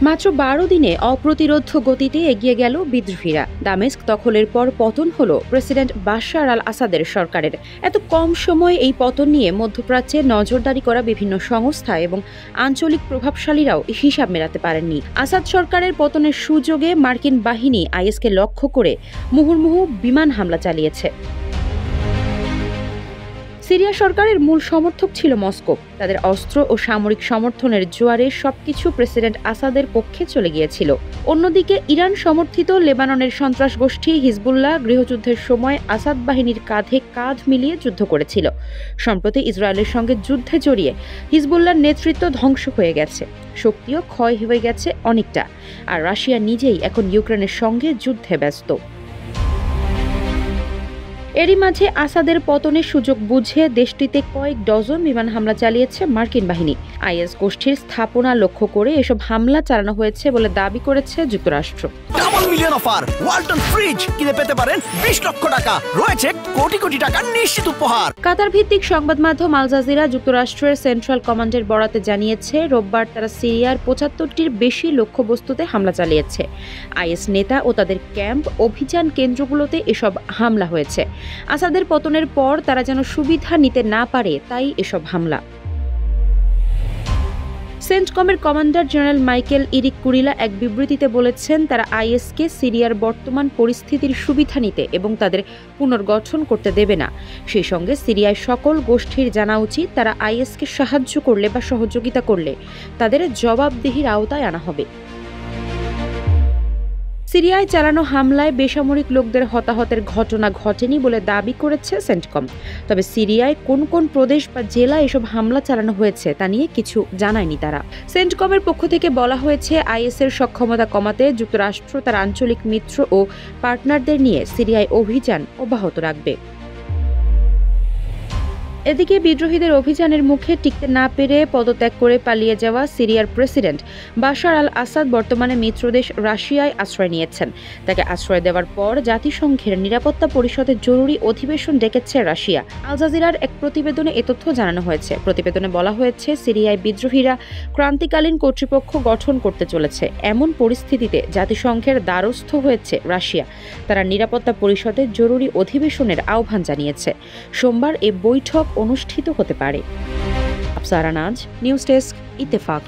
মাত্র ১২ দিনে অপ্রতিরোধ্য গতিতে এগিয়ে গেল বিদ্রোহীরা। দামেস্ক দখলের পর পতন হল প্রেসিডেন্ট বাশার আল আসাদের সরকারের। এত কম সময়ে এই পতন নিয়ে মধ্যপ্রাচ্যে নজরদারি করা বিভিন্ন সংস্থা এবং আঞ্চলিক প্রভাবশালীরাও হিসাব মেলাতে পারেননি। আসাদ সরকারের পতনের সুযোগে মার্কিন বাহিনী আইএসকে লক্ষ্য করে মুহুর্মুহু বিমান হামলা চালিয়েছে। সিরিয়া সরকারের মূল সমর্থক ছিল মস্কো। তাদের অস্ত্র ও সামরিক সমর্থনের জোয়ারে সবকিছু প্রেসিডেন্ট আসাদের পক্ষে চলে গিয়েছিল। অন্যদিকে ইরান সমর্থিত লেবাননের সন্ত্রাস গোষ্ঠী হিজবুল্লাহ গৃহযুদ্ধের সময় আসাদ বাহিনীর কাঁধে কাঁধ মিলিয়ে যুদ্ধ করেছিল। সম্প্রতি ইসরায়েলের সঙ্গে যুদ্ধে জড়িয়ে হিজবুল্লাহর নেতৃত্ব ধ্বংস হয়ে গেছে, শক্তিও ক্ষয় হয়ে গেছে অনেকটা। আর রাশিয়া নিজেই এখন ইউক্রেনের সঙ্গে যুদ্ধে ব্যস্ত। এরই মাঝে আসাদের পতনের সুযোগ বুঝে দেশটিতে কয়েক ডজন বিমান হামলা চালিয়েছে মার্কিন বাহিনী। আইএস গোষ্ঠীর স্থাপনা লক্ষ্য করে এসব হামলা চালানো হয়েছে বলে দাবি করেছে যুক্তরাষ্ট্র। Double million offer, Walton fridge কিনে পেতে পারেন ২০ লক্ষ টাকা, রয়েছে কোটি কোটি টাকার নিশ্চিত উপহার। কাতার ভিত্তিক সংবাদ মাধ্যম আল জাজিরা যুক্তরাষ্ট্রের সেন্ট্রাল কমান্ডের বরাতে জানিয়েছে, রোববার তারা সিরিয়ার ৭৫টির বেশি লক্ষ্যবস্তুতে হামলা চালিয়েছে। আইএস নেতা ও তাদের ক্যাম্প, অভিযান কেন্দ্রগুলোতে এসব হামলা হয়েছে। আসাদের পতনের পর তারা যেন সুবিধা নিতে না পারে, তাই এসব হামলা। সেন্টকমের commander general Michael Erik Kurilla এক বিবৃতিতে বলেছেন, তারা আইএসকে সিরিয়ার বর্তমান পরিস্থিতির সুবিধা নিতে এবং তাদের পুনর্গঠন করতে দেবে না। সেই সঙ্গে সিরিয়ায় সকল গোষ্ঠীর জানা উচিত, তারা আইএসকে সাহায্য করলে বা সহযোগিতা করলে তাদের জবাবদিহির আওতায় আনা হবে। সিরিয়ায় চালানো হামলায় বেসামরিক লোকদের হতাহতের ঘটনা ঘটেনি বলে দাবি করেছে সেন্টকম। তবে সিরিয়ায় কোন কোন প্রদেশ বা জেলা এসব হামলা চালানো হয়েছে তা নিয়ে কিছু জানায়নি তারা। সেন্টকমের পক্ষ থেকে বলা হয়েছে, আইএসের সক্ষমতা কমাতে যুক্তরাষ্ট্র তার আঞ্চলিক মিত্র ও পার্টনারদের নিয়ে সিরিয়ায় অভিযান অব্যাহত রাখবে। এদিকে বিদ্রোহীদের অভিযানের মুখে টিকতে না পেরে পদত্যাগ করে পালিয়ে যাওয়া সিরিয়ার প্রেসিডেন্ট বাশার আল আসাদ বর্তমানে মিত্রদেশ রাশিয়ায় আশ্রয় নিয়েছেন। তাকে আশ্রয় দেওয়ার পর জাতিসংঘের নিরাপত্তা পরিষদের জরুরি অধিবেশন ডেকেছে রাশিয়া। আল জাজিরার এক প্রতিবেদনে এ তথ্য জানানো হয়েছে। প্রতিবেদনে বলা হয়েছে, সিরিয়ায় বিদ্রোহীরা ক্রান্তিকালীন কর্তৃপক্ষ গঠন করতে চলেছে। এমন পরিস্থিতিতে জাতিসংঘের দ্বারস্থ হয়েছে রাশিয়া। তারা নিরাপত্তা পরিষদের জরুরি অধিবেশনের আহ্বান জানিয়েছে। সোমবার এ বৈঠক অনুষ্ঠিত হতে পারে। আফসারা নাজ, নিউজ ডেস্ক, ইত্তেফাক।